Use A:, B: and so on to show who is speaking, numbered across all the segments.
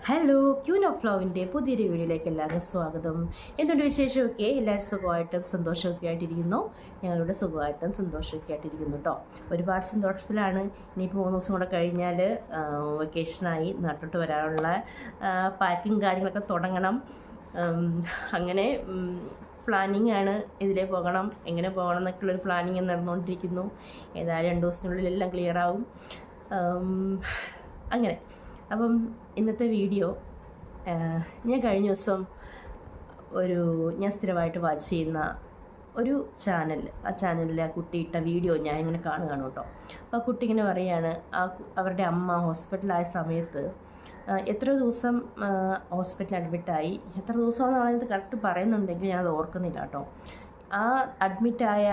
A: Hello, queen of ലവിൻ്റെ പുതിയൊരു വീഡിയോയിലേക്ക് എല്ലാവരും സ്വാഗതം. എന്തുകൊണ്ട് വിശേഷമൊക്കെ? എല്ലാവരും സുഖമായിട്ടും സന്തോഷമൊക്കെ ആയിട്ടിരിക്കുന്നു. ഞങ്ങളുടെ സുഖമായിട്ടും സന്തോഷമൊക്കെ ആയിട്ടിരിക്കുന്നു കേട്ടോ. ഒരുപാട് സന്തോഷത്തിലാണ്. ഇനിയിപ്പോൾ 3 ദിവസം കൂടെ കഴിഞ്ഞാൽ വെക്കേഷനായി നാട്ടിലോട്ട് വരാനുള്ള പാക്കിങ് കാര്യങ്ങളൊക്കെ തുടങ്ങണം. അങ്ങനെ പ്ലാനിങ് ആണ്. ഇതിലേ പോകണം, എങ്ങനെ പോകണം എന്നൊക്കെയുള്ളൊരു പ്ലാനിങ് നടന്നുകൊണ്ടിരിക്കുന്നു. ഏതായാലും 2 ദിവസത്തിനുള്ളിൽ എല്ലാം ക്ലിയർ ആവും. അങ്ങനെ അപ്പം ഇന്നത്തെ വീഡിയോ ഞാൻ കഴിഞ്ഞ ദിവസം ഞാൻ സ്ഥിരമായിട്ട് വാച്ച് ചെയ്യുന്ന ഒരു ചാനൽ, ആ ചാനലിൽ ആ കുട്ടി ഇട്ട വീഡിയോ ഞാൻ ഇങ്ങനെ കാണുകയാണ് കേട്ടോ. അപ്പോൾ ആ കുട്ടി ഇങ്ങനെ പറയുകയാണ്, അവരുടെ അമ്മ ഹോസ്പിറ്റലായ സമയത്ത് എത്ര ദിവസം ഹോസ്പിറ്റലിൽ അഡ്മിറ്റായി, എത്ര ദിവസമാണെന്ന് കറക്റ്റ് പറയുന്നുണ്ടെങ്കിൽ ഞാനത് ഓർക്കുന്നില്ല കേട്ടോ. ആ അഡ്മിറ്റായ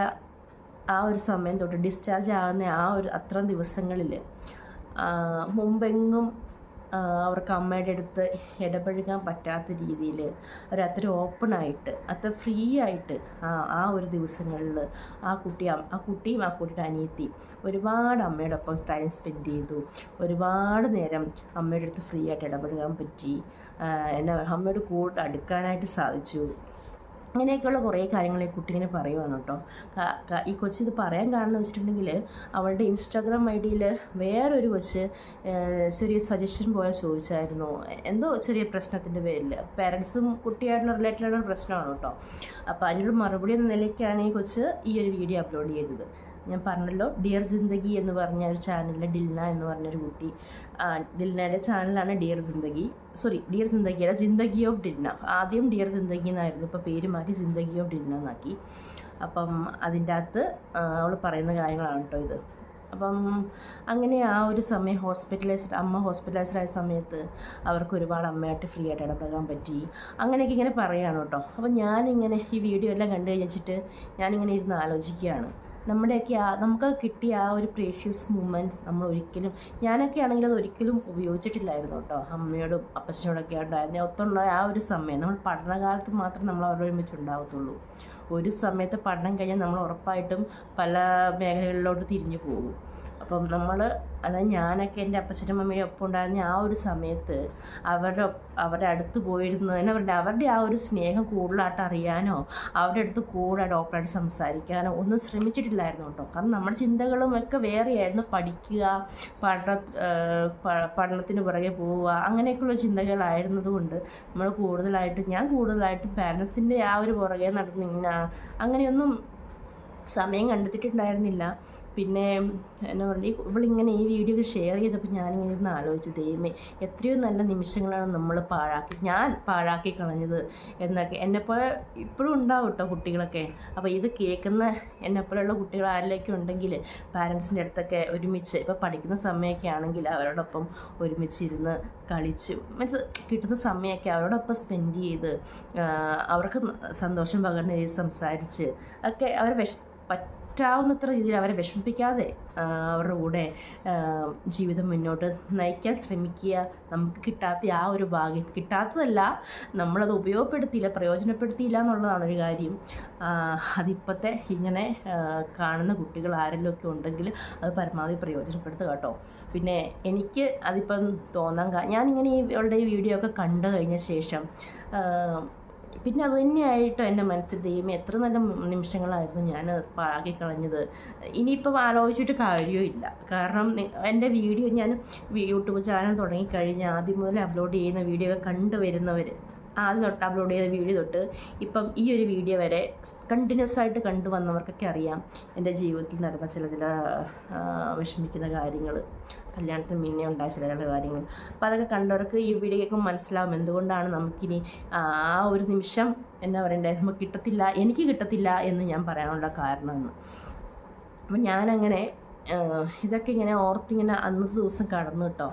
A: ആ ഒരു സമയം തൊട്ട് ഡിസ്ചാർജ് ആകുന്ന അത്രയും ദിവസങ്ങളിൽ മുമ്പെങ്ങും അവർക്ക് അമ്മയുടെ അടുത്ത് ഇടപഴകാൻ പറ്റാത്ത രീതിയിൽ അവരത്ര ഓപ്പണായിട്ട് അത്ര ഫ്രീ ആയിട്ട് ആ ഒരു ദിവസങ്ങളിൽ ആ കുട്ടിയും ആ കുട്ടിയുടെ അനിയത്തി ഒരുപാട് അമ്മയോടൊപ്പം ടൈം സ്പെൻഡ് ചെയ്തു. ഒരുപാട് നേരം അമ്മയുടെ അടുത്ത് ഫ്രീ ആയിട്ട് ഇടപഴകാൻ പറ്റി. അമ്മയോട് കൂടെ അടുക്കാനായിട്ട് സാധിച്ചു. അങ്ങനെയൊക്കെയുള്ള കുറേ കാര്യങ്ങൾ ഈ കുട്ടി ഇങ്ങനെ പറയുവാണ് കേട്ടോ. ഈ കൊച്ച് ഇത് പറയാൻ കാരണം വെച്ചിട്ടുണ്ടെങ്കിൽ അവളുടെ ഇൻസ്റ്റാഗ്രാം ഐ ഡിയിൽ വേറൊരു കൊച്ച് ചെറിയ സജഷൻ പോലെ ചോദിച്ചായിരുന്നു. എന്തോ ചെറിയ പ്രശ്നത്തിൻ്റെ പേരിൽ പാരൻസും കുട്ടിയായിട്ടുള്ള റിലേറ്റഡ് ആയിട്ടുള്ള പ്രശ്നമാണ് കേട്ടോ. അപ്പോൾ അതിനൊരു മറുപടി എന്ന നിലയ്ക്കാണ് ഈ കൊച്ച് ഈ ഒരു വീഡിയോ അപ്ലോഡ് ചെയ്തത്. ഞാൻ പറഞ്ഞല്ലോ, ഡിയർ ജിന്ദഗി എന്ന് പറഞ്ഞ ഒരു ചാനലിൽ ഡിൽന എന്ന് പറഞ്ഞൊരു കുട്ടി, ഡിൽനയുടെ ചാനലാണ് ഡിയർ ജിന്ദഗി അല്ല, ജിന്ദഗി ഓഫ് ഡിൽന. ആദ്യം ഡിയർ ജിന്ദഗി എന്നായിരുന്നു, ഇപ്പോൾ പേര് മാറ്റി ജിന്ദഗി ഓഫ് ഡിൽന എന്നാക്കി. അപ്പം അതിൻ്റെ അകത്ത് അവൾ പറയുന്ന കാര്യങ്ങളാണ് കേട്ടോ ഇത്. അപ്പം അങ്ങനെ ആ ഒരു സമയം അമ്മ ഹോസ്പിറ്റലൈസ്ഡ് ആയ സമയത്ത് അവർക്ക് ഒരുപാട് അമ്മയായിട്ട് ഫ്രീ ആയിട്ട് ഇടപെടാൻ പറ്റി. അങ്ങനെയൊക്കെ ഇങ്ങനെ പറയുകയാണ് കേട്ടോ. അപ്പം ഞാനിങ്ങനെ ഈ വീഡിയോ എല്ലാം കണ്ടു കഴിഞ്ഞിട്ട് ഞാനിങ്ങനെ ഇരുന്ന് ആലോചിക്കുകയാണ്, നമുക്ക് കിട്ടിയ ആ ഒരു പ്രേഷ്യസ് മൂമെൻറ്റ്സ് ഞാനൊക്കെ ആണെങ്കിൽ അത് ഒരിക്കലും ഉപയോഗിച്ചിട്ടില്ലായിരുന്നു കേട്ടോ. അമ്മയോടും അപ്പച്ചനോടൊക്കെ ഉണ്ടായിരുന്നു ഒത്തുള്ള ആ ഒരു സമയം. നമ്മൾ പഠനകാലത്ത് മാത്രം നമ്മൾ അവരുടെ ഒരുമിച്ച് ഉണ്ടാകത്തുള്ളൂ. ഒരു സമയത്ത് പഠനം കഴിഞ്ഞാൽ നമ്മൾ ഉറപ്പായിട്ടും പല മേഖലകളിലോട്ട് തിരിഞ്ഞു പോകും. അപ്പം അതായത് ഞാനൊക്കെ എൻ്റെ അപ്പച്ചനും അമ്മയും ഒപ്പം ഉണ്ടായിരുന്ന ആ ഒരു സമയത്ത് അവരുടെ അടുത്ത് പോയിരുന്നതിന് അവരുടെ ആ ഒരു സ്നേഹം കൂടുതലായിട്ട് അറിയാനോ അവരുടെ അടുത്ത് കൂടുതലായിട്ട് ഓപ്പണായിട്ട് സംസാരിക്കാനോ ഒന്നും ശ്രമിച്ചിട്ടില്ലായിരുന്നു കേട്ടോ. കാരണം നമ്മുടെ ചിന്തകളും ഒക്കെ വേറെയായിരുന്നു. പഠനത്തിന് പുറകെ പോവുക, അങ്ങനെയൊക്കെയുള്ള ചിന്തകളായിരുന്നതുകൊണ്ട് ഞാൻ കൂടുതലായിട്ടും പാരൻസിൻ്റെ ആ ഒരു പുറകെ നടന്നില്ല, അങ്ങനെയൊന്നും സമയം കണ്ടെത്തിയിട്ടുണ്ടായിരുന്നില്ല. പിന്നെ എന്നാ പറയുക, ഇവളിങ്ങനെ ഈ വീഡിയോ ഷെയർ ചെയ്തപ്പോൾ ഞാനിങ്ങനെ ഇരുന്ന് ആലോചിച്ചു, ദൈവമേ എത്രയോ നല്ല നിമിഷങ്ങളാണ് ഞാൻ പാഴാക്കി കളഞ്ഞത് എന്നൊക്കെ. എന്നെപ്പോലെ ഇപ്പോഴും ഉണ്ടാവും കേട്ടോ കുട്ടികളൊക്കെ. അപ്പോൾ ഇത് കേൾക്കുന്ന എന്നെപ്പോലെയുള്ള കുട്ടികൾ ആരിലൊക്കെ ഉണ്ടെങ്കിൽ പാരൻസിൻ്റെ അടുത്തൊക്കെ ഒരുമിച്ച് ഇപ്പോൾ പഠിക്കുന്ന സമയമൊക്കെ ആണെങ്കിൽ അവരോടൊപ്പം ഒരുമിച്ചിരുന്ന് കളിച്ച് കിട്ടുന്ന സമയമൊക്കെ അവരോടൊപ്പം സ്പെൻഡ് ചെയ്ത് അവർക്ക് സന്തോഷം പകർന്ന രീതിയിൽ സംസാരിച്ച് ഒക്കെ അവരെ പറ്റാവുന്നത്ര രീതിയിൽ അവരെ വിഷമിപ്പിക്കാതെ അവരുടെ കൂടെ ജീവിതം മുന്നോട്ട് നയിക്കാൻ ശ്രമിക്കുക. നമുക്ക് കിട്ടാത്ത ആ ഒരു ഭാഗ്യം, കിട്ടാത്തതല്ല, നമ്മളത് പ്രയോജനപ്പെടുത്തിയില്ല എന്നുള്ളതാണ് ഒരു കാര്യം. അതിപ്പോഴത്തെ ഇങ്ങനെ കാണുന്ന കുട്ടികൾ ആരെങ്കിലുമൊക്കെ ഉണ്ടെങ്കിൽ അത് പരമാവധി പ്രയോജനപ്പെടുത്തുക കേട്ടോ. പിന്നെ എനിക്ക് അതിപ്പം ഞാനിങ്ങനെ ഇവളുടെ ഈ വീഡിയോ ഒക്കെ കണ്ടു കഴിഞ്ഞ ശേഷം പിന്നെ അത് തന്നെയായിട്ടോ എൻ്റെ മനസ്സിൽ, ദൈവമേ എത്ര നല്ല നിമിഷങ്ങളായിരുന്നു ഞാൻ പാഴാക്കി കളഞ്ഞത്. ഇനിയിപ്പം ആലോചിച്ചിട്ട് കാര്യമില്ല. കാരണം എൻ്റെ വീഡിയോ ഞാൻ യൂട്യൂബ് ചാനൽ തുടങ്ങിക്കഴിഞ്ഞ് ആദ്യം മുതൽ അപ്ലോഡ് ചെയ്യുന്ന വീഡിയോ ഒക്കെ കണ്ടുവരുന്നവർ, ആദ്യം തൊട്ട് അപ്ലോഡ് ചെയ്ത വീഡിയോ തൊട്ട് ഇപ്പം ഈ ഒരു വീഡിയോ വരെ കണ്ടിന്യൂസ് ആയിട്ട് കണ്ടുവന്നവർക്കൊക്കെ അറിയാം എൻ്റെ ജീവിതത്തിൽ നടന്ന ചില വിഷമിക്കുന്ന കാര്യങ്ങൾ, കല്യാണത്തിന് മുന്നേ ഉണ്ടായ ചില കാര്യങ്ങൾ. അപ്പോൾ അതൊക്കെ കണ്ടവർക്ക് ഈ വീഡിയോയ്ക്ക് മനസ്സിലാവും എന്തുകൊണ്ടാണ് നമുക്കിനി ആ ഒരു നിമിഷം എന്നാ പറയണ്ടേ, എനിക്ക് കിട്ടത്തില്ല എന്ന് ഞാൻ പറയാനുള്ള കാരണമെന്ന്. അപ്പം ഞാനങ്ങനെ ഇതൊക്കെ ഇങ്ങനെ ഓർത്തിങ്ങനെ അന്നത്തെ ദിവസം കടന്നു കേട്ടോ.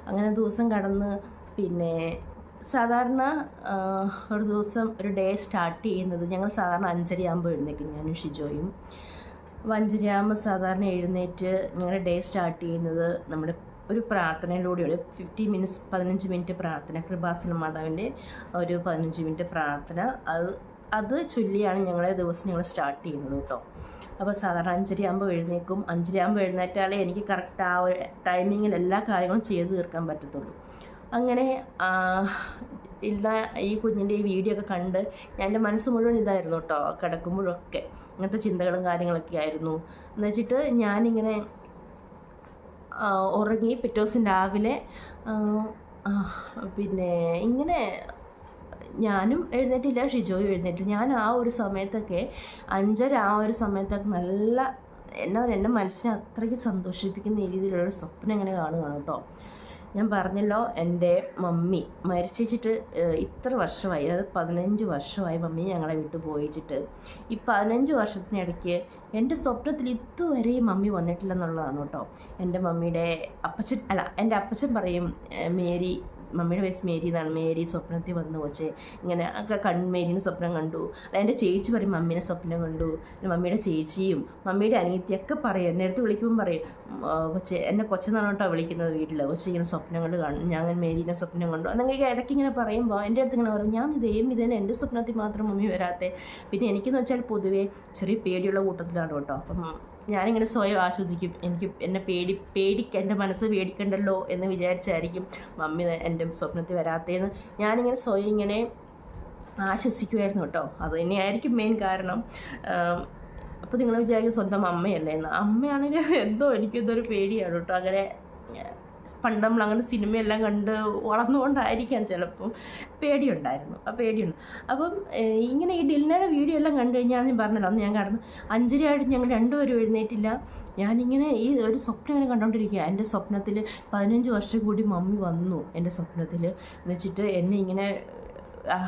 A: അങ്ങനെ ദിവസം കടന്ന് പിന്നെ സാധാരണ ഒരു ദിവസം ഒരു ഡേ സ്റ്റാർട്ട് ചെയ്യുന്നത്, ഞങ്ങൾ സാധാരണ 5:30 ആകുമ്പോൾ എഴുന്നേക്കും ഞാനും ഷിജോയും. അപ്പോൾ 5:30 ആകുമ്പോൾ സാധാരണ എഴുന്നേറ്റ് ഞങ്ങളുടെ ഡേ സ്റ്റാർട്ട് ചെയ്യുന്നത് നമ്മുടെ ഒരു പ്രാർത്ഥനയിലൂടെയാണ്. 15 മിനിറ്റ് പ്രാർത്ഥന, കൃപാസന മാതാവിൻ്റെ ഒരു 15 മിനിറ്റ് പ്രാർത്ഥന, അത് ചൊല്ലിയാണ് ഞങ്ങളെ ദിവസം ഞങ്ങൾ സ്റ്റാർട്ട് ചെയ്യുന്നത് കേട്ടോ. അപ്പോൾ സാധാരണ 5:30 ആകുമ്പോൾ എഴുന്നേക്കും. 5:30 ആകുമ്പോൾ എഴുന്നേറ്റാലേ എനിക്ക് കറക്റ്റ് ആ ഒരു ടൈമിങ്ങിൽ എല്ലാ കാര്യങ്ങളും ചെയ്ത് തീർക്കാൻ പറ്റത്തുള്ളൂ. അങ്ങനെ ഇല്ല ഈ കുഞ്ഞിൻ്റെ ഈ വീഡിയോ ഒക്കെ കണ്ട് എൻ്റെ മനസ്സ് മുഴുവൻ ഇതായിരുന്നു കേട്ടോ. കിടക്കുമ്പോഴൊക്കെ അങ്ങനത്തെ ചിന്തകളും കാര്യങ്ങളൊക്കെ ആയിരുന്നു. എന്ന് വെച്ചിട്ട് ഞാനിങ്ങനെ ഉറങ്ങി പിറ്റേ ദിവസം രാവിലെ പിന്നെ ഇങ്ങനെ ഞാനും എഴുന്നേറ്റില്ല, ഷിജോയും എഴുന്നേറ്റില്ല. ഞാൻ ആ ഒരു സമയത്തൊക്കെ 5:30 ആ ഒരു സമയത്തൊക്കെ നല്ല എൻ്റെ മനസ്സിനെ അത്രയ്ക്ക് സന്തോഷിപ്പിക്കുന്ന രീതിയിലുള്ളൊരു സ്വപ്നം ഇങ്ങനെ കാണുകയാണ് കേട്ടോ. ഞാൻ പറഞ്ഞല്ലോ, എൻ്റെ മമ്മി മരിച്ചിട്ട് ഇത്ര വർഷമായി, അതായത് 15 വർഷമായി മമ്മി ഞങ്ങളെ വിട്ടു പോയിച്ചിട്ട്. ഈ 15 വർഷത്തിനിടയ്ക്ക് എൻ്റെ സ്വപ്നത്തിൽ ഇതുവരെയും മമ്മി വന്നിട്ടില്ലെന്നുള്ളതാണ് കേട്ടോ. എൻ്റെ മമ്മിയുടെ എൻ്റെ അപ്പച്ചൻ പറയും, മേരി, മമ്മിയുടെ വയസ്സ് മേരി എന്നാണ്, മേരി സ്വപ്നത്തിൽ വന്നു കൊച്ചേ ഇങ്ങനെ മേരീനെ സ്വപ്നം കണ്ടു. എൻ്റെ ചേച്ചി പറയും മമ്മീനെ സ്വപ്നം കണ്ടു. മമ്മിയുടെ ചേച്ചിയും മമ്മിയുടെ അനിയത്തിയൊക്കെ പറയും, എന്നെ അടുത്ത് വിളിക്കുമ്പം പറയും, കൊച്ചെ എന്നെ കൊച്ചെന്നാണ് കേട്ടോ വിളിക്കുന്നത് വീട്ടിൽ, കൊച്ചി ഇങ്ങനെ സ്വപ്നങ്ങൾ കാണും, ഞാൻ മേരീനെ സ്വപ്നം കണ്ടു എന്നൊക്കെ ഇടയ്ക്ക് ഇങ്ങനെ പറയുമ്പോൾ എൻ്റെ അടുത്ത് ഇങ്ങനെ പറയും, ഞാൻ ഇതേനെ എൻ്റെ സ്വപ്നത്തിൽ മാത്രം മമ്മി വരാത്തെ. പിന്നെ എനിക്കെന്ന് വെച്ചാൽ പൊതുവേ ചെറിയ പേടിയുള്ള കൂട്ടത്തിലാണ് കേട്ടോ. അപ്പം ഞാനിങ്ങനെ സ്വയം ആശ്വസിക്കും, എന്നെ എൻ്റെ മനസ്സ് പേടിക്കണ്ടല്ലോ എന്ന് വിചാരിച്ചായിരിക്കും മമ്മി എൻ്റെ സ്വപ്നത്തിൽ വരാത്തേന്ന് ഞാനിങ്ങനെ സ്വയം ഇങ്ങനെ ആശ്വസിക്കുമായിരുന്നു കേട്ടോ. അത് തന്നെയായിരിക്കും മെയിൻ കാരണം. അപ്പോൾ നിങ്ങൾ വിചാരിക്കും സ്വന്തം അമ്മയല്ലേ എന്ന്. അമ്മയാണെങ്കിൽ എന്തോ എനിക്കെന്തൊരു പേടിയാണ് കേട്ടോ. അങ്ങനെ പണ്ട് നമ്മൾ അങ്ങനെ സിനിമയെല്ലാം കണ്ട് വളർന്നുകൊണ്ടായിരിക്കാം ചിലപ്പം പേടിയുണ്ടായിരുന്നു. ആ പേടിയുണ്ട്. അപ്പം ഇങ്ങനെ ഈ ഡിൽനയുടെ വീഡിയോ എല്ലാം കണ്ടു കഴിഞ്ഞാൽ ഞാൻ പറഞ്ഞല്ലോ, അന്ന് ഞാൻ കടന്ന് 5:30 ഞങ്ങൾ രണ്ടുപേരും എഴുന്നേറ്റില്ല. ഞാനിങ്ങനെ ഈ ഒരു സ്വപ്നം ഇങ്ങനെ കണ്ടുകൊണ്ടിരിക്കുക. എൻ്റെ സ്വപ്നത്തിൽ 15 വർഷം കൂടി മമ്മി വന്നു എൻ്റെ സ്വപ്നത്തിൽ വെച്ചിട്ട് എന്നെ ഇങ്ങനെ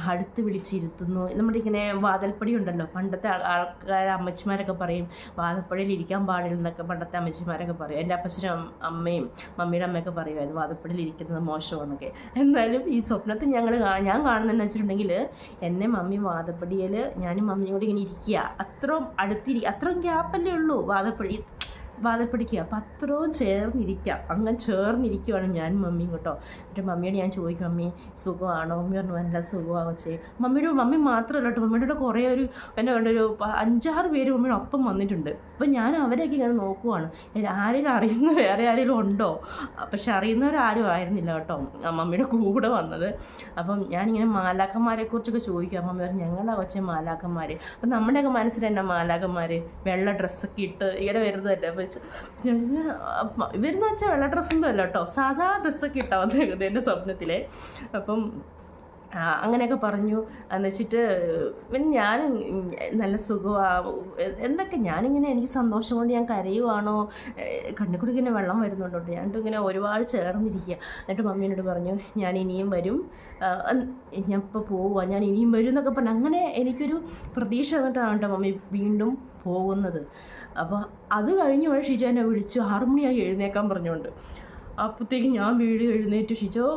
A: അടുത്ത് വിളിച്ചിരുത്തുന്നു. നമ്മുടെ ഇങ്ങനെ വാതിൽപ്പടി ഉണ്ടല്ലോ, പണ്ടത്തെ ആൾക്കാർ അമ്മച്ചിമാരൊക്കെ പറയും വാതിൽപ്പടിയിൽ ഇരിക്കാൻ പാടില്ല എന്നൊക്കെ പണ്ടത്തെ അമ്മച്ചിമാരൊക്കെ പറയും. എൻ്റെ അപ്പച്ചനും അമ്മയും മമ്മിയുടെ അമ്മയൊക്കെ പറയുമായിരുന്നു വാതിൽപ്പടിയിൽ ഇരിക്കുന്നത് മോശമാണെന്നൊക്കെ. എന്തായാലും ഈ സ്വപ്നത്തിൽ ഞാൻ കാണുന്നതെന്ന് വെച്ചിട്ടുണ്ടെങ്കിൽ എന്നെ മമ്മി വാതിൽപ്പടിയിൽ ഞാനും മമ്മിയും കൂടി ഇങ്ങനെ ഇരിക്കുക. അത്രയും ഗ്യാപ്പല്ലേ ഉള്ളൂ വാതിൽപ്പടിക്കുക. അപ്പം അത്രയും ചേർന്നിരിക്കാം. അങ്ങനെ ചേർന്നിരിക്കുവാണ് ഞാനും മമ്മിയും കേട്ടോ. എന്നിട്ട് മമ്മിയോട് ഞാൻ ചോദിക്കും, മമ്മി സുഖമാണോ? മമ്മി പറഞ്ഞു നല്ല സുഖമാണ് കൊച്ചേ. മമ്മി മാത്രമല്ല കേട്ടോ, മമ്മിയുടെ കുറേ എന്നെ കണ്ടൊരു 5-6 പേര് മമ്മിയുടെ ഒപ്പം വന്നിട്ടുണ്ട്. അപ്പം ഞാൻ അവരെയൊക്കെ ഇങ്ങനെ നോക്കുവാണ്, ആരെങ്കിലും അറിയുന്ന വേറെ ആരെങ്കിലും ഉണ്ടോ? പക്ഷെ അറിയുന്നവരാരും ആയിരുന്നില്ല കേട്ടോ മമ്മിയുടെ കൂടെ വന്നത്. അപ്പം ഞാനിങ്ങനെ മാലാക്കന്മാരെക്കുറിച്ചൊക്കെ ചോദിക്കാം. മമ്മി പറഞ്ഞു ഞങ്ങളാ കൊച്ചേ മാലാക്കന്മാർ. അപ്പം നമ്മുടെയൊക്കെ മനസ്സിൽ തന്നെ മാലാക്കന്മാർ വെള്ള ഡ്രസ്സൊക്കെ ഇട്ട് ഇങ്ങനെ വരുന്നതല്ലേ. അപ്പം ഇവരെന്ന് വെച്ചാൽ വെള്ള ഡ്രസ്സൊന്നും അല്ല കേട്ടോ, സാധാ ഡ്രസ്സൊക്കെ ഇട്ടാൽ വന്നേക്കുന്നത് എൻ്റെ സ്വപ്നത്തിലെ. അപ്പം അങ്ങനെയൊക്കെ പറഞ്ഞു. എന്ന് വെച്ചിട്ട് പിന്നെ ഞാൻ നല്ല സുഖമാണ് എന്തൊക്കെ ഞാനിങ്ങനെ എനിക്ക് സന്തോഷം കൊണ്ട് ഞാൻ കരയുവാണോ, കണ്ണിക്കൂടി ഇങ്ങനെ വെള്ളം വരുന്നുണ്ടോ. ഞാനിട്ട് ഇങ്ങനെ ഒരുപാട് ചേർന്നിരിക്കുക. എന്നിട്ട് മമ്മീനോട് പറഞ്ഞു ഞാൻ ഇനിയും വരും, ഞാൻ ഇപ്പോൾ പോവുക, ഞാൻ ഇനിയും വരും എന്നൊക്കെ പറഞ്ഞു. അങ്ങനെ എനിക്കൊരു പ്രതീക്ഷ തന്നിട്ടാണ് കേട്ടോ മമ്മി വീണ്ടും പോകുന്നത്. അപ്പോൾ അത് കഴിഞ്ഞ് വഴി ഷിജോ എന്നെ വിളിച്ചു 6 മണിയായി എഴുന്നേക്കാൻ പറഞ്ഞുകൊണ്ട്. അപ്പോഴത്തേക്ക് ഞാൻ വീട് എഴുന്നേറ്റു. ഷിജോ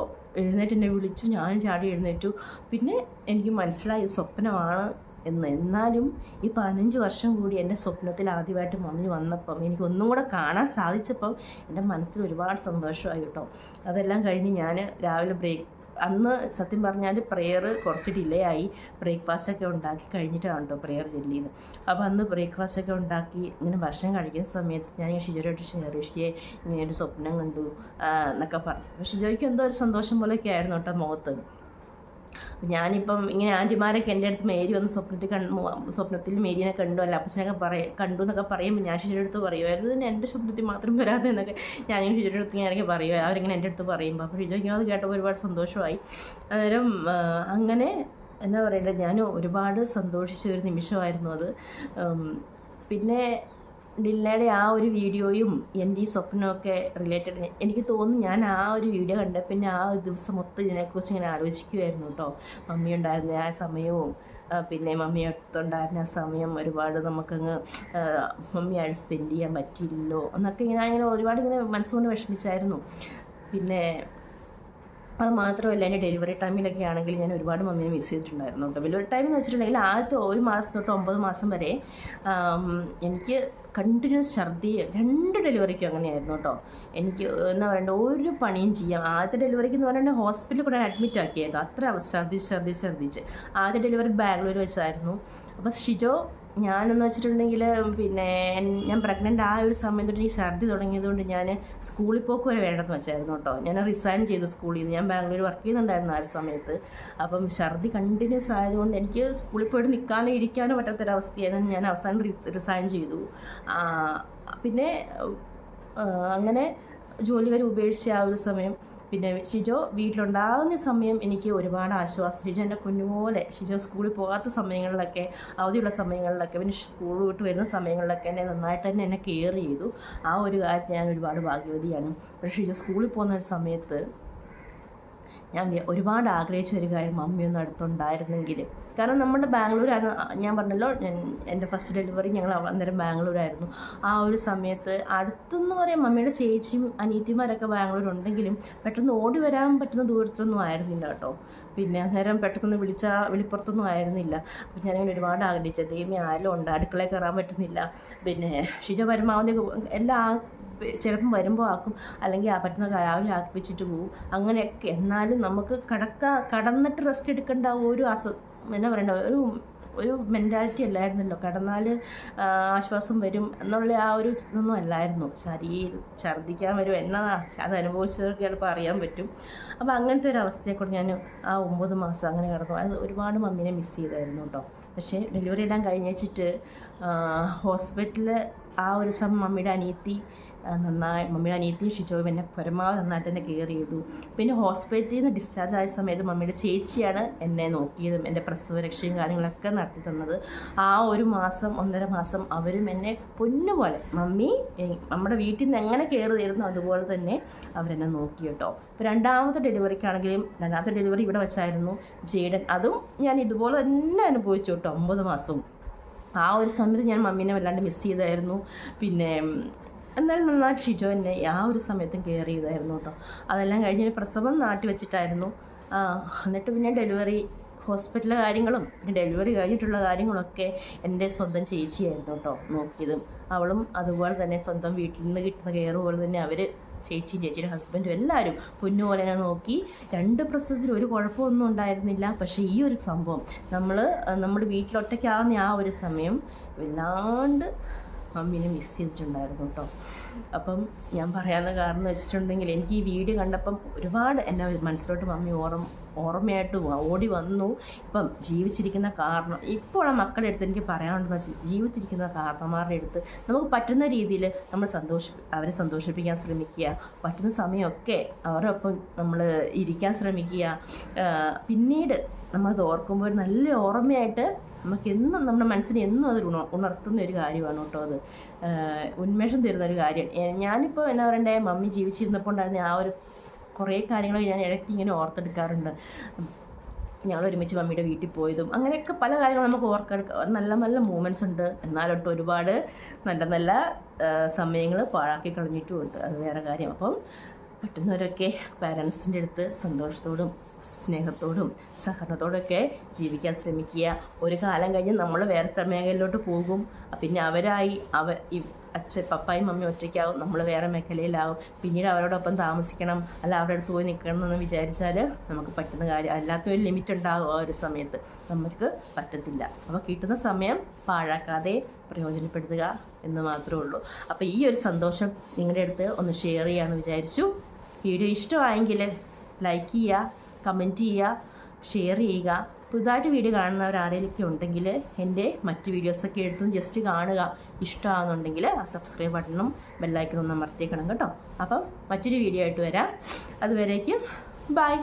A: എഴുന്നേറ്റ് എന്നെ വിളിച്ചു, ഞാൻ ചാടി എഴുന്നേറ്റു. പിന്നെ എനിക്ക് മനസ്സിലായി സ്വപ്നമാണ് എന്ന്. എന്നാലും ഈ 15 വർഷം കൂടി എൻ്റെ സ്വപ്നത്തിൽ ആദ്യമായിട്ട് മമ്മി വന്നപ്പം എനിക്കൊന്നും കൂടെ കാണാൻ സാധിച്ചപ്പം എൻ്റെ മനസ്സിൽ ഒരുപാട് സന്തോഷമായി കേട്ടോ. അതെല്ലാം കഴിഞ്ഞ് ഞാൻ രാവിലെ അന്ന് സത്യം പറഞ്ഞാൽ പ്രെയർ കുറച്ച് ഡിലേ ആയി. ബ്രേക്ക്ഫാസ്റ്റൊക്കെ ഉണ്ടാക്കി കഴിഞ്ഞിട്ടാണ് കേട്ടോ പ്രെയർ ചൊല്ലിയത്. അപ്പോൾ അന്ന് ബ്രേക്ക്ഫാസ്റ്റൊക്കെ ഉണ്ടാക്കി ഇങ്ങനെ ഭക്ഷണം കഴിക്കുന്ന സമയത്ത് ഞാൻ ഷിജോയോട്ട് ഷിജയെ ഇങ്ങനെ ഒരു സ്വപ്നം കണ്ടു എന്നൊക്കെ പറഞ്ഞു. അപ്പോൾ ഷിജോയ്ക്ക് എന്തോ ഒരു സന്തോഷം പോലെയൊക്കെ ആയിരുന്നു കേട്ടോ മുഖത്ത്. ഞാനിപ്പം ഇങ്ങനെ ആൻറ്റിമാരൊക്കെ എൻ്റെ അടുത്ത് മേരി വന്ന് സ്വപ്നത്തിൽ മേരീനെ കണ്ടു, അല്ല അപ്പച്ചനൊക്കെ കണ്ടു എന്നൊക്കെ പറയുമ്പോൾ ഞാൻ ഷിജയുടെ അടുത്ത് പറയുമായിരുന്നു തന്നെ എൻ്റെ സ്വപ്നത്തിൽ മാത്രം വരാതെ എന്നൊക്കെ ഞാനിങ്ങനെ ഷിജയുടെ അടുത്ത് ഞാനൊക്കെ പറയുക. അവരിങ്ങനെ എൻ്റെ അടുത്ത് പറയുമ്പോൾ അപ്പോൾ ഷിജോയ്ക്ക് അത് കേട്ടപ്പോൾ ഒരുപാട് സന്തോഷമായി. അന്നേരം അങ്ങനെ എന്താ പറയേണ്ടത്, ഞാൻ ഒരുപാട് സന്തോഷിച്ച ഒരു നിമിഷമായിരുന്നു അത്. പിന്നെ ഡിൽനയുടെ ആ ഒരു വീഡിയോയും എൻ്റെ ഈ സ്വപ്നമൊക്കെ റിലേറ്റഡ് എനിക്ക് തോന്നുന്നു. ഞാൻ ആ ഒരു വീഡിയോ കണ്ട പിന്നെ ആ ഒരു ദിവസം മൊത്തം ഇതിനെക്കുറിച്ച് ഇങ്ങനെ ആലോചിക്കുമായിരുന്നു കേട്ടോ. മമ്മി ഉണ്ടായിരുന്ന ആ സമയവും പിന്നെ മമ്മിയൊട്ടുണ്ടായിരുന്ന ആ സമയം ഒരുപാട് നമുക്കങ്ങ് മമ്മിയായിട്ട് സ്പെൻഡ് ചെയ്യാൻ പറ്റിയില്ലല്ലോ എന്നൊക്കെ ഇങ്ങനെ ഒരുപാട് ഇങ്ങനെ മനസ്സുകൊണ്ട് വിഷമിച്ചായിരുന്നു. പിന്നെ അത് മാത്രമല്ല എൻ്റെ ഡെലിവറി ടൈമിലൊക്കെ ആണെങ്കിൽ ഞാൻ ഒരുപാട് മമ്മീനെ മിസ് ചെയ്തിട്ടുണ്ടായിരുന്നു കേട്ടോ. ഡെലിവറി ടൈം എന്ന് വെച്ചിട്ടുണ്ടെങ്കിൽ ആദ്യത്തെ 1 മാസം തൊട്ട് 9 മാസം വരെ എനിക്ക് കണ്ടിന്യൂസ് ഛർദി. 2 ഡെലിവറിക്കും അങ്ങനെയായിരുന്നു കേട്ടോ. എനിക്ക് എന്താ പറയണ്ട ഒരു പണിയും ചെയ്യാം. ആദ്യത്തെ ഡെലിവറിക്ക് എന്ന് പറഞ്ഞാൽ ഹോസ്പിറ്റലിൽ കൂടെ അഡ്മിറ്റ് ആക്കിയായിരുന്നു. അത്ര ഛർദിച്ച് ആദ്യ ഡെലിവറി ബാംഗ്ലൂർ വെച്ചായിരുന്നു. അപ്പോൾ ഷിജോ ഞാനെന്ന് വെച്ചിട്ടുണ്ടെങ്കിൽ പിന്നെ ഞാൻ പ്രഗ്നൻ്റ് ആ ഒരു സമയം തൊട്ട് എനിക്ക് ഛർദി തുടങ്ങിയതുകൊണ്ട് ഞാൻ സ്കൂളിൽ പോക്ക് വരെ വേണ്ടെന്ന് വെച്ചായിരുന്നു കേട്ടോ. ഞാൻ റിസൈൻ ചെയ്തു സ്കൂളിൽ നിന്ന്. ഞാൻ ബാംഗ്ലൂർ വർക്ക് ചെയ്യുന്നുണ്ടായിരുന്നു ആ ഒരു സമയത്ത്. അപ്പം ഛർദി കണ്ടിന്യൂസ് ആയതുകൊണ്ട് എനിക്ക് സ്കൂളിൽ പോയിട്ട് നിൽക്കാനോ ഇരിക്കാനോ പറ്റാത്തൊരവസ്ഥയായിരുന്നു. ഞാൻ അവസാനം റിസൈൻ ചെയ്തു. പിന്നെ അങ്ങനെ ജോലി വരെ ഉപേക്ഷിച്ച ആ ഒരു സമയം. പിന്നെ ഷിജോ വീട്ടിലുണ്ടാകുന്ന സമയം എനിക്ക് ഒരുപാട് ആശ്വാസം. ഷിജോ എൻ്റെ കുഞ്ഞുപോലെ, ഷിജോ സ്കൂളിൽ പോകാത്ത സമയങ്ങളിലൊക്കെ, അവധിയുള്ള സമയങ്ങളിലൊക്കെ, പിന്നെ സ്കൂൾ വിട്ട് വരുന്ന സമയങ്ങളിലൊക്കെ എന്നെ നന്നായിട്ട് തന്നെ എന്നെ കെയർ ചെയ്തു. ആ ഒരു കാര്യത്തിൽ ഞാൻ ഒരുപാട് ഭാഗ്യവതിയാണ്. പക്ഷേ ഷിജോ സ്കൂളിൽ പോകുന്ന ഒരു സമയത്ത് ഞാൻ ഒരുപാട് ആഗ്രഹിച്ച ഒരു കാര്യം മമ്മിയൊന്നും അടുത്തുണ്ടായിരുന്നെങ്കിൽ. കാരണം നമ്മുടെ ബാംഗ്ലൂരാണ്, ഞാൻ പറഞ്ഞല്ലോ എൻ്റെ ഫസ്റ്റ് ഡെലിവറി ഞങ്ങൾ അന്നേരം ബാംഗ്ലൂരായിരുന്നു. ആ ഒരു സമയത്ത് അടുത്തെന്ന് പറയാം മമ്മിയുടെ ചേച്ചിയും അനിയത്തിമാരൊക്കെ ബാംഗ്ലൂരുണ്ടെങ്കിലും പെട്ടെന്ന് ഓടി വരാൻ പറ്റുന്ന ദൂരത്തൊന്നും ആയിരുന്നില്ല കേട്ടോ. പിന്നെ അന്നേരം പെട്ടെന്ന് വിളിപ്പുറത്തൊന്നും ആയിരുന്നില്ല. അപ്പം ഞാനിങ്ങനെ ഒരുപാട് ആഗ്രഹിച്ചത് ദൈവമേ ആരെങ്കിലും ഉണ്ട്, അടുക്കളയിൽ കയറാൻ പറ്റുന്നില്ല. പിന്നെ ഷിജ പരമാവധി എല്ലാം ചിലപ്പം വരുമ്പോൾ ആക്കും, അല്ലെങ്കിൽ പറ്റുന്ന രാവിലെ ആക്കിപ്പിച്ചിട്ട് പോവും. അങ്ങനെയൊക്കെ എന്നാലും നമുക്ക് കടന്നിട്ട് റെസ്റ്റ് എടുക്കേണ്ട ഒരു എന്നാ പറയണ്ട ഒരു മെൻറ്റാലിറ്റി അല്ലായിരുന്നല്ലോ. കടന്നാൽ ആശ്വാസം വരും എന്നുള്ള ആ ഒരു ഇതൊന്നും അല്ലായിരുന്നു. ഛർദ്ദിക്കാൻ വരും എന്നാ അത് അനുഭവിച്ചവർക്ക് ചിലപ്പോൾ അറിയാൻ പറ്റും. അപ്പോൾ അങ്ങനത്തെ ഒരു അവസ്ഥയെക്കൂടെ ഞാൻ ആ 9 മാസം അങ്ങനെ കിടന്നു. അത് ഒരുപാട് മമ്മീനെ മിസ് ചെയ്തായിരുന്നു കേട്ടോ. പക്ഷേ ഡെലിവറി എല്ലാം കഴിഞ്ഞിട്ട് ഹോസ്പിറ്റലിൽ ആ ഒരു സമയം മമ്മിയുടെ അനിയത്തിയും ഷിജോയും എന്നെ പരമാവധി നന്നായിട്ട് എന്നെ കെയർ ചെയ്തു. പിന്നെ ഹോസ്പിറ്റലിൽ നിന്ന് ഡിസ്ചാർജ് ആയ സമയത്ത് മമ്മിയുടെ ചേച്ചിയാണ് എന്നെ നോക്കിയതും എൻ്റെ പ്രസവരക്ഷയും കാര്യങ്ങളൊക്കെ നടത്തി തന്നത്. ആ 1.5 മാസം അവരും എന്നെ പൊന്നുപോലെ, മമ്മി നമ്മുടെ വീട്ടിൽ നിന്ന് എങ്ങനെ കെയർ ചെയ്തിരുന്നു അതുപോലെ തന്നെ അവരെന്നെ നോക്കി കേട്ടോ. ഇപ്പോൾ രണ്ടാമത്തെ ഡെലിവറി ഇവിടെ വെച്ചായിരുന്നു ജെയ്ഡൻ. അതും ഞാൻ ഇതുപോലെ തന്നെ അനുഭവിച്ചു കേട്ടോ. 9 മാസവും ആ ഒരു സമയത്ത് ഞാൻ മമ്മീനെ വല്ലാണ്ട് മിസ് ചെയ്തായിരുന്നു. പിന്നെ എന്നാലും നന്നായിട്ട് ഷിജോ എന്നെ ആ ഒരു സമയത്തും കെയർ ചെയ്തായിരുന്നു കേട്ടോ. അതെല്ലാം കഴിഞ്ഞ് പ്രസവം നാട്ടി വെച്ചിട്ടായിരുന്നു. എന്നിട്ട് പിന്നെ ഡെലിവറി ഹോസ്പിറ്റലിലെ കാര്യങ്ങളും പിന്നെ ഡെലിവറി കഴിഞ്ഞിട്ടുള്ള കാര്യങ്ങളൊക്കെ എൻ്റെ സ്വന്തം ചേച്ചിയായിരുന്നു കേട്ടോ നോക്കിയതും. അവളും അതുപോലെ തന്നെ സ്വന്തം വീട്ടിൽ നിന്ന് കിട്ടുന്ന കെയർ പോലെ തന്നെ അവർ ചേച്ചിയുടെ ഹസ്ബൻഡും എല്ലാവരും പൊന്നുപോലെ തന്നെ നോക്കി. 2 പ്രസവത്തിൽ ഒരു കുഴപ്പമൊന്നും ഉണ്ടായിരുന്നില്ല. പക്ഷേ ഈ ഒരു സംഭവം നമ്മുടെ വീട്ടിലൊറ്റയ്ക്കാവുന്ന ആ ഒരു സമയം വല്ലാണ്ട് മമ്മീനെ മിസ് ചെയ്തിട്ടുണ്ടായിരുന്നു കേട്ടോ. അപ്പം ഞാൻ പറയാവുന്ന കാരണം എന്ന് വെച്ചിട്ടുണ്ടെങ്കിൽ എനിക്ക് ഈ വീഡിയോ കണ്ടപ്പം ഒരുപാട് എൻ്റെ മനസ്സിലോട്ട് മമ്മി ഓർമ്മയായിട്ട് ഓടി വന്നു. ഇപ്പം ജീവിച്ചിരിക്കുന്ന കാരണം ഇപ്പോൾ ആ മക്കളുടെ അടുത്ത് എനിക്ക് പറയാനുണ്ടെന്ന് വെച്ചാൽ ജീവിച്ചിരിക്കുന്ന കാരണന്മാരുടെ അടുത്ത് നമുക്ക് പറ്റുന്ന രീതിയിൽ നമ്മൾ അവരെ സന്തോഷിപ്പിക്കാൻ ശ്രമിക്കുക. പറ്റുന്ന സമയമൊക്കെ അവരൊപ്പം നമ്മൾ ഇരിക്കാൻ ശ്രമിക്കുക. പിന്നീട് നമ്മളത് ഓർക്കുമ്പോൾ ഒരു നല്ല ഓർമ്മയായിട്ട് നമുക്കെന്നും നമ്മുടെ മനസ്സിനെ എന്നും അത് ഉണർത്തുന്ന ഒരു കാര്യമാണ് കേട്ടോ. അത് ഉന്മേഷം തരുന്ന ഒരു കാര്യം. ഞാനിപ്പോൾ എന്നാ പറയണ്ടേ, മമ്മി ജീവിച്ചിരുന്നപ്പോൾ ഉണ്ടായിരുന്ന ആ ഒരു കുറേ കാര്യങ്ങൾ ഞാൻ ഇടയ്ക്ക് ഇങ്ങനെ ഓർത്തെടുക്കാറുണ്ട്. ഞങ്ങൾ ഒരുമിച്ച് മമ്മിയുടെ വീട്ടിൽ പോയതും അങ്ങനെയൊക്കെ പല കാര്യങ്ങളും നമുക്ക് ഓർത്തെടുക്കാം. നല്ല നല്ല മൂമെൻറ്റ്സ് ഉണ്ട്. എന്നാലൊട്ട് ഒരുപാട് നല്ല സമയങ്ങൾ പാഴാക്കി കളഞ്ഞിട്ടുമുണ്ട്. അത് വേറെ കാര്യം. അപ്പം പറ്റുന്നവരൊക്കെ പാരൻസിൻ്റെ അടുത്ത് സന്തോഷത്തോടും സ്നേഹത്തോടും സഹകരണത്തോടൊക്കെ ജീവിക്കാൻ ശ്രമിക്കുക. ഒരു കാലം കഴിഞ്ഞ് നമ്മൾ വേറെ മേഖലയിലോട്ട് പോകും. പിന്നെ അവരായി പപ്പായും മമ്മിയും ഒറ്റയ്ക്കാവും, നമ്മൾ വേറെ മേഖലയിലാവും. പിന്നീട് അവരോടൊപ്പം താമസിക്കണം, അല്ല അവരുടെ അടുത്ത് പോയി നിൽക്കണം എന്ന് വിചാരിച്ചാൽ നമുക്ക് പറ്റുന്ന കാര്യം അല്ലാത്തൊരു ലിമിറ്റ് ഉണ്ടാകും. ആ ഒരു സമയത്ത് നമുക്ക് പറ്റത്തില്ല. അപ്പോൾ കിട്ടുന്ന സമയം പാഴാക്കാതെ പ്രയോജനപ്പെടുത്തുക എന്ന് മാത്രമേ ഉള്ളൂ. അപ്പോൾ ഈ ഒരു സന്തോഷം നിങ്ങളുടെ അടുത്ത് ഒന്ന് ഷെയർ ചെയ്യാമെന്ന് വിചാരിച്ചു. വീഡിയോ ഇഷ്ടമായെങ്കിൽ ലൈക്ക് ചെയ്യുക, കമൻറ്റ് ചെയ്യുക, ഷെയർ ചെയ്യുക. പുതുതായിട്ട് വീഡിയോ കാണുന്നവർ ആരെങ്കിലുമൊക്കെ ഉണ്ടെങ്കിൽ എൻ്റെ മറ്റ് വീഡിയോസൊക്കെ എടുത്തും ജസ്റ്റ് കാണുക. ഇഷ്ടമാകുന്നുണ്ടെങ്കിൽ ആ സബ്സ്ക്രൈബ് ബട്ടണും ബെല്ലൈക്കണും ഒന്ന് അമർത്തിയേക്കണം കേട്ടോ. അപ്പം മറ്റൊരു വീഡിയോ ആയിട്ട് വരാം. അതുവരേക്കും ബൈ.